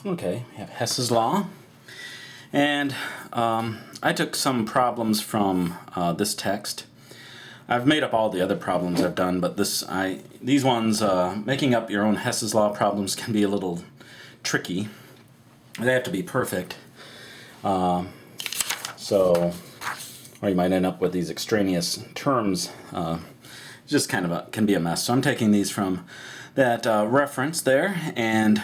Okay, we have Hess's law. And I took some problems from this text. I've made up all the other problems I've done, but these ones, making up your own Hess's law problems can be a little tricky. They have to be perfect. Or you might end up with these extraneous terms. Just kind of can be a mess. So I'm taking these from that reference there, and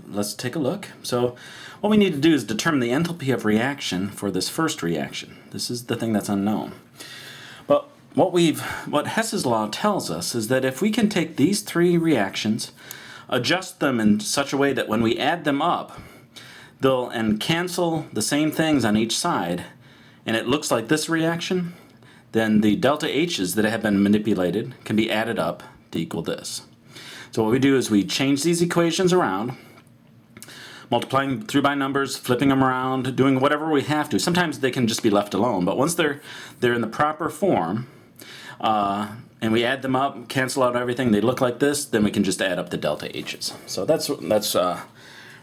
let's take a look. So what we need to do is determine the enthalpy of reaction for this first reaction. This is the thing that's unknown. But what Hess's law tells us is that if we can take these three reactions, adjust them in such a way that when we add them up, they'll cancel the same things on each side, and it looks like this reaction, then the delta H's that have been manipulated can be added up to equal this. So what we do is we change these equations around, multiplying through by numbers, flipping them around, doing whatever we have to. Sometimes they can just be left alone, but once they're in the proper form, and we add them up, cancel out everything, they look like this, then we can just add up the delta H's. So that's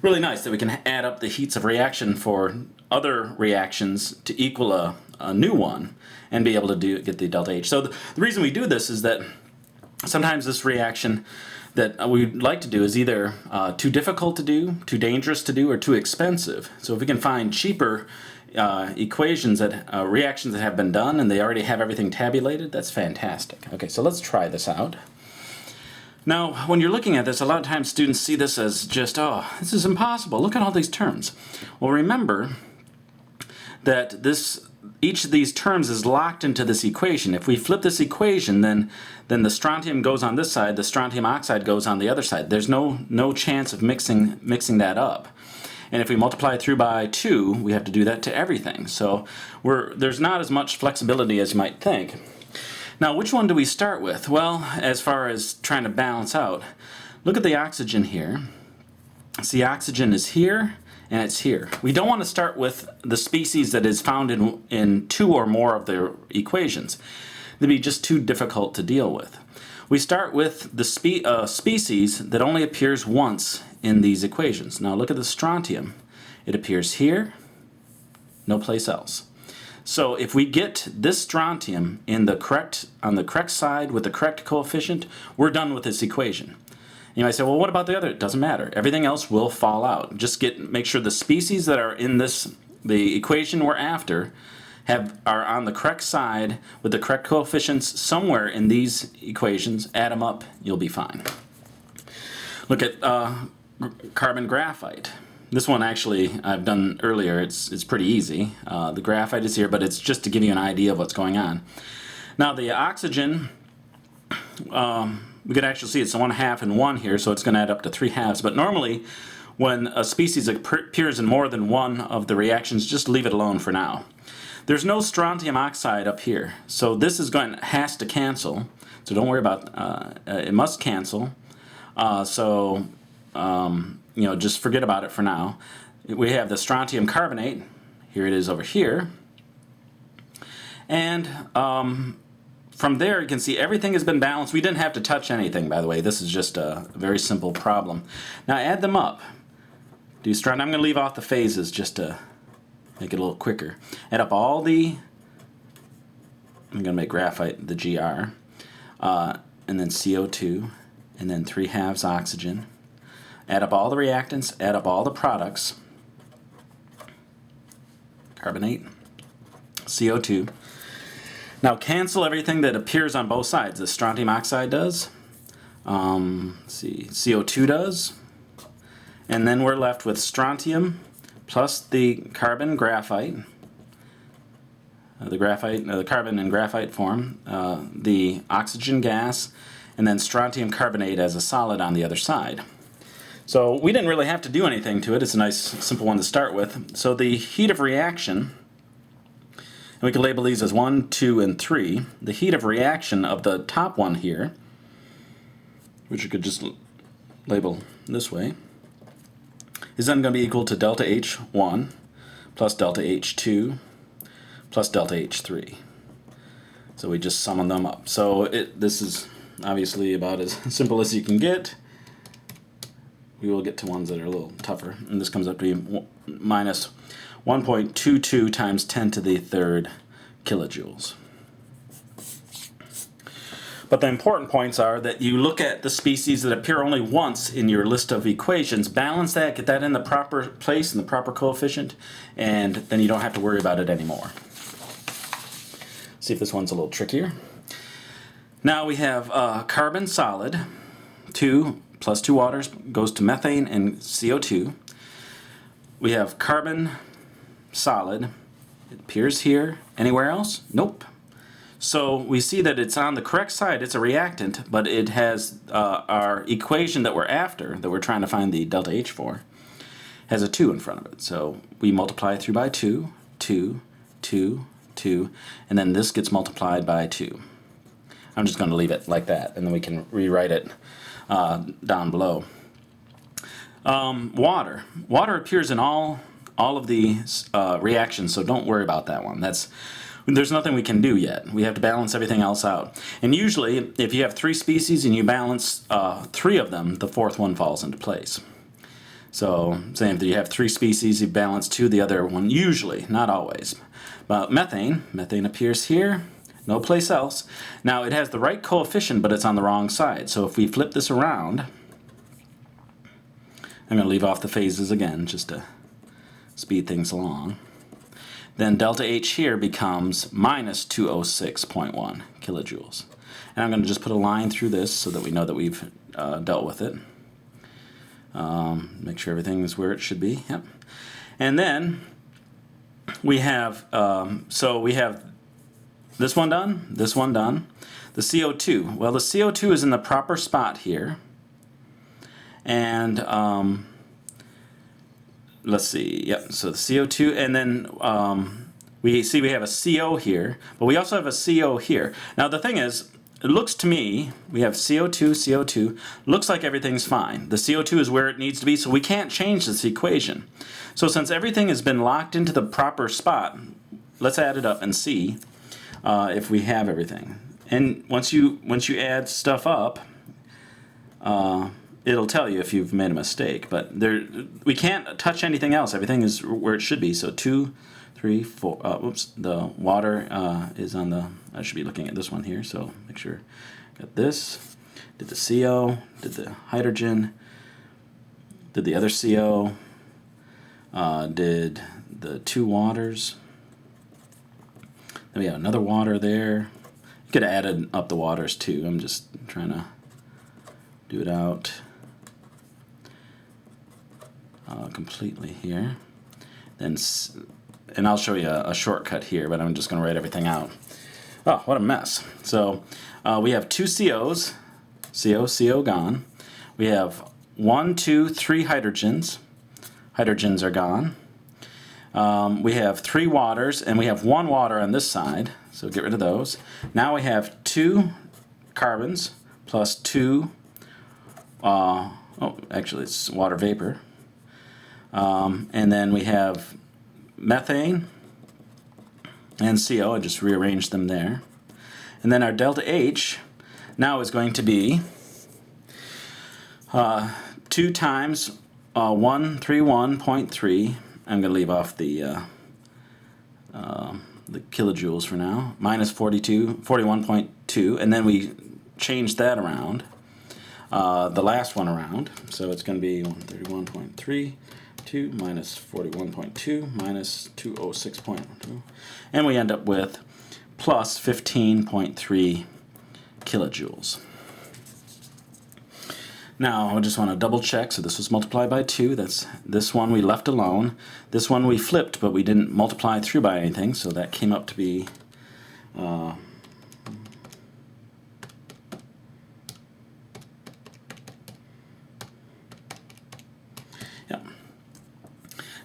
really nice that we can add up the heats of reaction for other reactions to equal a new one and be able to get the delta H. So the reason we do this is that sometimes this reaction that we'd like to do is either too difficult to do, too dangerous to do, or too expensive. So if we can find cheaper reactions that have been done and they already have everything tabulated, that's fantastic. Okay, so let's try this out. Now, when you're looking at this, a lot of times students see this as just, oh, this is impossible. Look at all these terms. Well, remember that each of these terms is locked into this equation. If we flip this equation, then the strontium goes on this side, the strontium oxide goes on the other side. There's no chance of mixing that up. And if we multiply through by 2, we have to do that to everything. So there's not as much flexibility as you might think. Now, which one do we start with? Well, as far as trying to balance out, look at the oxygen here. See, oxygen is here and it's here. We don't want to start with the species that is found in 2 or more of the equations. They'd be just too difficult to deal with. We start with the species that only appears once in these equations. Now look at the strontium. It appears here, no place else. So if we get this strontium on the correct side with the correct coefficient, we're done with this equation. You might say, well, what about the other? It doesn't matter. Everything else will fall out. Just make sure the species that are in the equation we're after are on the correct side with the correct coefficients somewhere in these equations. Add them up, you'll be fine. Look at carbon graphite. This one actually I've done earlier. It's pretty easy. The graphite is here, but it's just to give you an idea of what's going on. Now the oxygen, we could actually see it's 1/2 and 1 here, so it's going to add up to 3/2. But normally, when a species appears in more than one of the reactions, just leave it alone for now. There's no strontium oxide up here, so this has to cancel. So don't worry about it. Must cancel. Just forget about it for now. We have the strontium carbonate. Here it is over here. And from there you can see everything has been balanced. We didn't have to touch anything, by the way. This is just a very simple problem. Now add them up. I'm going to leave off the phases just to make it a little quicker. Add up all I'm going to make graphite the GR, and then CO2, and then 3/2 oxygen. Add up all the reactants, add up all the products. Carbonate, CO2. Now cancel everything that appears on both sides. The strontium oxide does. CO2 does. And then we're left with strontium plus the carbon graphite. The carbon in graphite form, the oxygen gas, and then strontium carbonate as a solid on the other side. So we didn't really have to do anything to it. It's a nice, simple one to start with. So the heat of reaction, and we can label these as 1, 2, and 3. The heat of reaction of the top one here, which you could just label this way, is then going to be equal to delta H1 plus delta H2 plus delta H3. So we just sum them up. So this is obviously about as simple as you can get. we will get to ones that are a little tougher. And this comes up to be minus 1.22 times 10 to the third kilojoules. But the important points are that you look at the species that appear only once in your list of equations, balance that, get that in the proper place, in the proper coefficient, and then you don't have to worry about it anymore. See if this one's a little trickier. Now we have carbon solid, 2 plus 2 waters goes to methane and CO2. We have carbon solid, it appears here. Anywhere else? Nope. So we see that it's on the correct side, it's a reactant, but it has our equation that we're after, that we're trying to find the delta H for, has a 2 in front of it. So we multiply through by 2, 2, 2, 2, and then this gets multiplied by 2. I'm just going to leave it like that, and then we can rewrite it down below. Water. Water appears in all of the reactions, so don't worry about that one. There's nothing we can do yet. We have to balance everything else out. And usually, if you have 3 species and you balance 3 of them, the 4th one falls into place. So, say if you have 3 species, you balance 2, the other one, usually, not always. But methane appears here, no place else. Now, it has the right coefficient, but it's on the wrong side. So if we flip this around, I'm going to leave off the phases again, just to speed things along. Then delta H here becomes minus 206.1 kilojoules. And I'm going to just put a line through this so that we know that we've dealt with it. Make sure everything is where it should be. Yep. And then we have, so we have this one done, this one done. The CO2. Well, the CO2 is in the proper spot here. And let's see, yep, so the CO2, and then we see we have a CO here, but we also have a CO here. Now the thing is, it looks to me, we have CO2, CO2, looks like everything's fine. The CO2 is where it needs to be, so we can't change this equation. So since everything has been locked into the proper spot, let's add it up and see if we have everything. And once you add stuff up, it'll tell you if you've made a mistake, but we can't touch anything else. Everything is where it should be. So 2, 3, 4. Oops, the water is on the. I should be looking at this one here. So make sure got this. Did the CO? Did the hydrogen? Did the other CO? Did the 2 waters? Then we have another water there. You could have added up the waters too. I'm just trying to do it out completely here. Then, and I'll show you a shortcut here, but I'm just going to write everything out. Oh, what a mess. So we have 2 COs, CO gone. We have 1, 2, 3 hydrogens. Hydrogens are gone. We have 3 waters, and we have 1 water on this side, so get rid of those. Now we have 2 carbons plus 2, actually it's water vapor. And then we have methane and CO. I just rearranged them there. And then our delta H now is going to be 2 times 131.3. I'm going to leave off the kilojoules for now. Minus 41.2, and then we change that around. The last one around, so it's going to be 131.3. 2 minus 41.2 minus 206.2, and we end up with plus 15.3 kilojoules. Now I just want to double check, so this was multiplied by 2, that's this one we left alone, this one we flipped but we didn't multiply through by anything, so that came up to be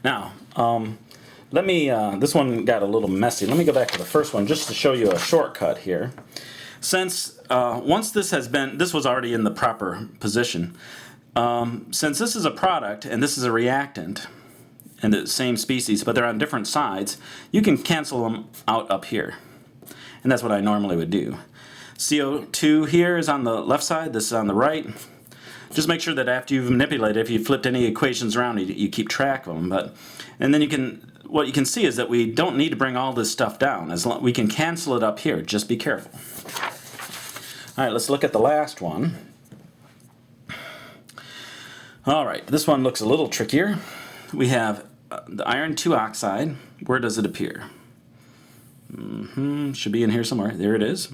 Now, let me, this one got a little messy. Let me go back to the first one just to show you a shortcut here. Since once this was already in the proper position, since this is a product and this is a reactant, and the same species, but they're on different sides, you can cancel them out up here. And that's what I normally would do. CO2 here is on the left side, this is on the right. just make sure that after you've manipulated, if you flipped any equations around, you keep track of them. And then what you can see is that we don't need to bring all this stuff down. We can cancel it up here. Just be careful. All right, let's look at the last one. All right, this one looks a little trickier. We have the iron 2 oxide. Where does it appear? Should be in here somewhere. There it is.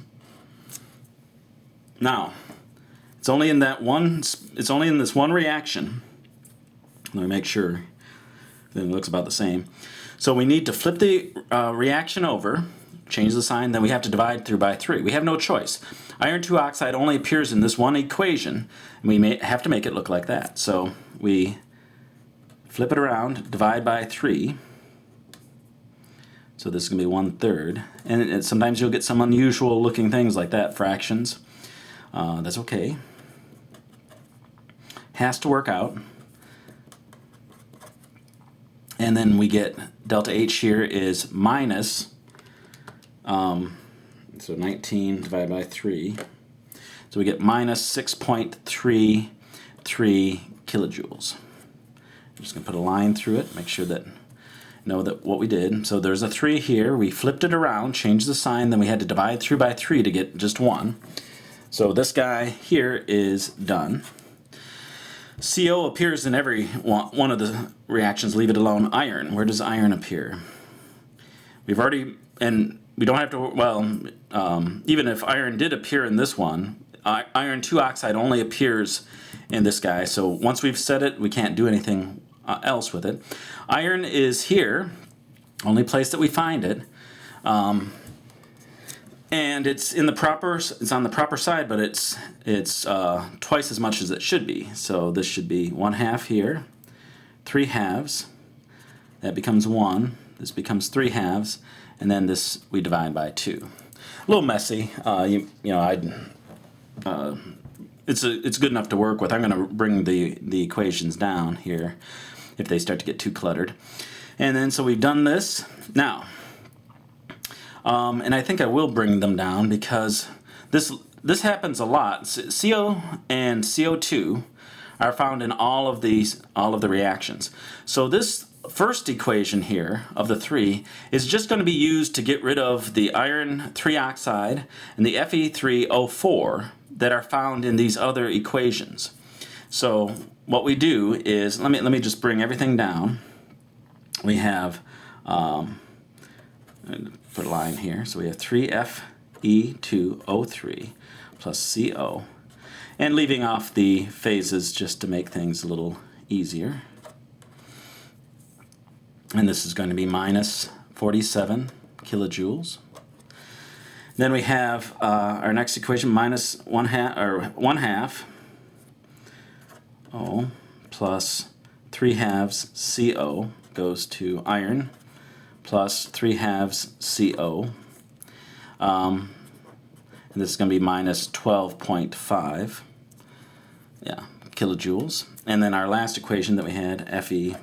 Now, it's only in this one reaction. Let me make sure that it looks about the same. So we need to flip the reaction over, change the sign, then we have to divide through by 3. We have no choice. Iron 2 oxide only appears in this one equation, and we have to make it look like that. So we flip it around, divide by 3. So this is going to be 1/3. And sometimes you'll get some unusual looking things like that, fractions. That's okay. Has to work out. And then we get delta H here is minus, so 19 divided by 3. So we get minus 6.33 kilojoules. I'm just going to put a line through it, make sure that know that what we did. So there's a 3 here. We flipped it around, changed the sign, then we had to divide through by 3 to get just 1. So this guy here is done. CO appears in every one of the reactions, leave it alone. Iron, where does iron appear? We've already, and we don't have to, well, even if iron did appear in this one, iron 2 oxide only appears in this guy. So once we've set it, we can't do anything else with it. Iron is here, only place that we find it. And it's on the proper side, but it's twice as much as it should be. So this should be 1/2 here, 3/2. That becomes 1. This becomes 3/2, and then this we divide by 2. A little messy. It's good enough to work with. I'm going to bring the equations down here if they start to get too cluttered. And then so we've done this now. And I think I will bring them down because this happens a lot. CO and CO2 are found in all of the reactions. So this first equation here of the 3 is just going to be used to get rid of the iron 3 oxide and the Fe3O4 that are found in these other equations. So what we do is, let me just bring everything down. We have put a line here. So we have 3Fe2O3 plus CO, and leaving off the phases just to make things a little easier. And this is going to be minus 47 kilojoules. Then we have our next equation, minus 1/2 O plus 3/2 CO goes to iron plus 3/2 CO. And this is going to be minus 12.5 kilojoules. And then our last equation that we had, Fe.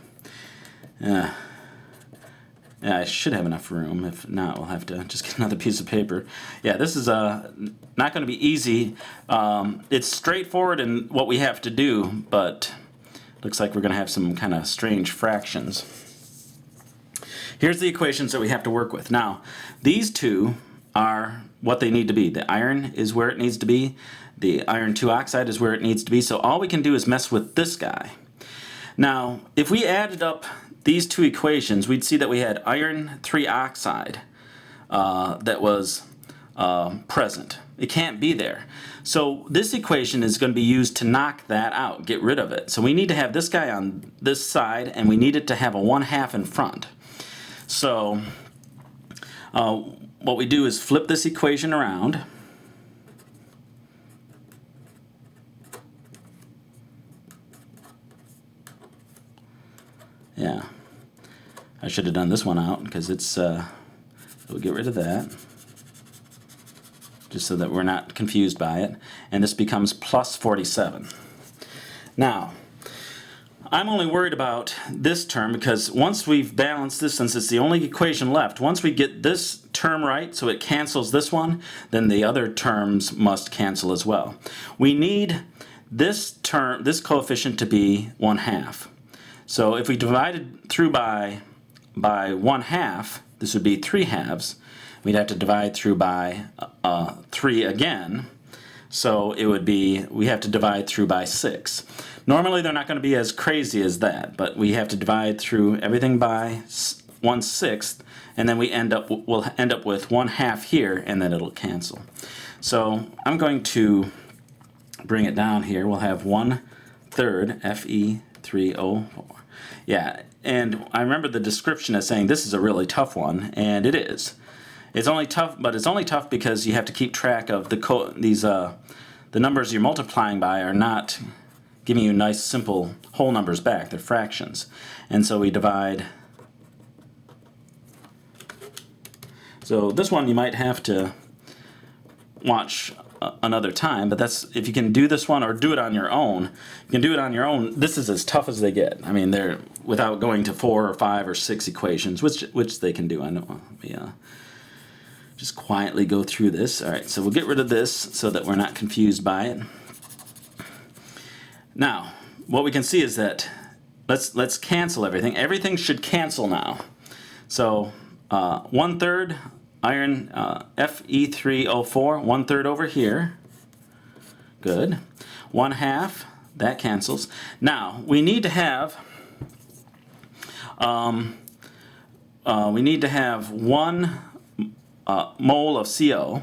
I should have enough room. If not, we'll have to just get another piece of paper. Yeah, this is not going to be easy. It's straightforward in what we have to do, but looks like we're going to have some kind of strange fractions. Here's the equations that we have to work with. Now, these two are what they need to be. The iron is where it needs to be. The iron 2 oxide is where it needs to be. So all we can do is mess with this guy. Now, if we added up these two equations, we'd see that we had iron 3 oxide that was present. It can't be there. So this equation is going to be used to knock that out, get rid of it. So we need to have this guy on this side, and we need it to have a 1/2 in front. So what we do is flip this equation around. Yeah, I should have done this one out because it's, we'll get rid of that just so that we're not confused by it. And this becomes plus 47. Now, I'm only worried about this term because once we've balanced this, since it's the only equation left, once we get this term right so it cancels this one, then the other terms must cancel as well. We need this coefficient to be 1/2. So if we divided through by 1/2, this would be 3/2. We'd have to divide through by 3 again. So it would be, we have to divide through by 6. Normally they're not going to be as crazy as that, but we have to divide through everything by 1/6, and then we'll end up with 1/2 here, and then it'll cancel. So I'm going to bring it down here. We'll have 1/3 Fe3O4. Yeah, and I remember the description as saying this is a really tough one, and it is. It's only tough, but it's only tough because you have to keep track of the numbers you're multiplying by are not giving you nice simple whole numbers back. They're fractions, and so we divide. So this one you might have to watch another time, but that's, if you can do this one or do it on your own, you can do it on your own. This is as tough as they get. I mean, they're without going to 4 or 5 or 6 equations, which they can do. I know. Just quietly go through this. All right, so we'll get rid of this so that we're not confused by it. Now, what we can see is that let's cancel everything. Everything should cancel now. So 1/3 iron Fe3O4, 1/3 over here. Good. 1/2, that cancels. Now we need to have 1 mole of CO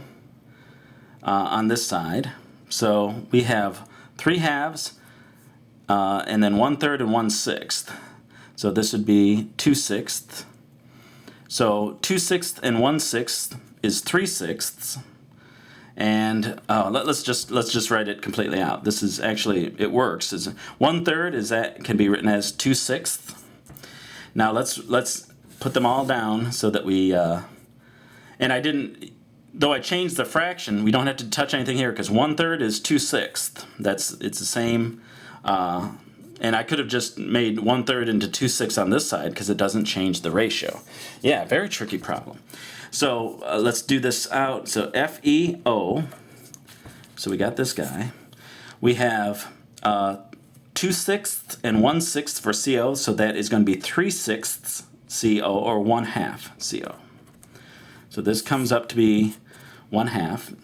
on this side. So we have 3/2 and then 1/3 and 1/6. So this would be 2/6. So 2/6 and 1/6 is 3/6, and let's just write it completely out. This is actually, it works. Is 1/3 is that can be written as 2/6. Now let's put them all down so that we and I didn't, though I changed the fraction, we don't have to touch anything here because 1/3 is 2/6. It's the same. And I could have just made 1/3 into 2/6 on this side because it doesn't change the ratio. Yeah, very tricky problem. So let's do this out. So FeO, so we got this guy. We have 2/6 and 1/6 for CO, so that is going to be 3/6 CO or 1/2 CO. So this comes up to be 1/2.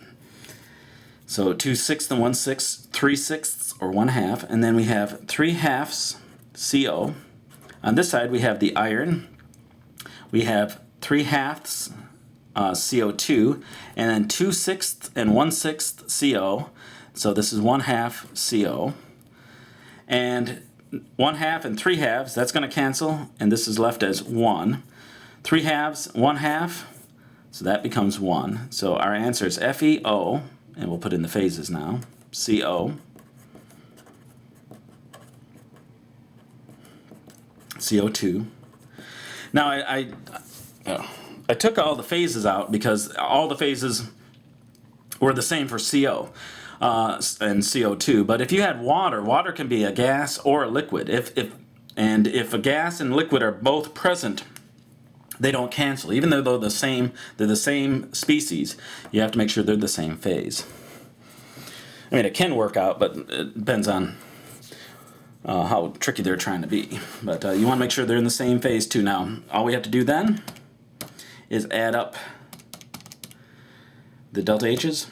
So 2/6 and 1/6, 3/6 or 1/2, and then we have 3/2 CO. On this side we have the iron. We have 3/2 CO2, and then 2/6 and 1/6 CO. So this is 1/2 CO. And 1/2 and 3/2, that's going to cancel, and this is left as 1. 3/2, 1/2, so that becomes 1. So our answer is FeO, and we'll put in the phases now, CO, CO2. Now I took all the phases out because all the phases were the same for CO and CO2. But if you had water can be a gas or a liquid. If a gas and liquid are both present, they don't cancel. Even though they're the same species, you have to make sure they're the same phase. I mean, it can work out, but it depends on how tricky they're trying to be. But you want to make sure they're in the same phase too. Now, all we have to do then is add up the delta H's.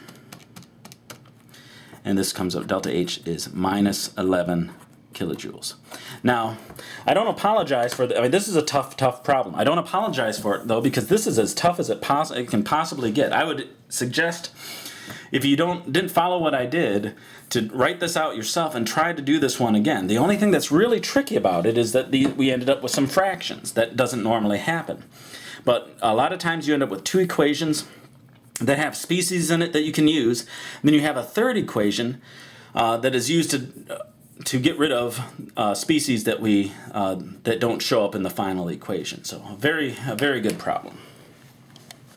And this comes up, delta H is minus 11 kilojoules. Now, I don't apologize for I mean, this is a tough problem. I don't apologize for it, though, because this is as tough as it can possibly get. I would suggest, if you didn't follow what I did, to write this out yourself and try to do this one again. The only thing that's really tricky about it is that we ended up with some fractions. That doesn't normally happen. But a lot of times you end up with two equations that have species in it that you can use. And then you have a third equation that is used to get rid of species that don't show up in the final equation. So a very good problem.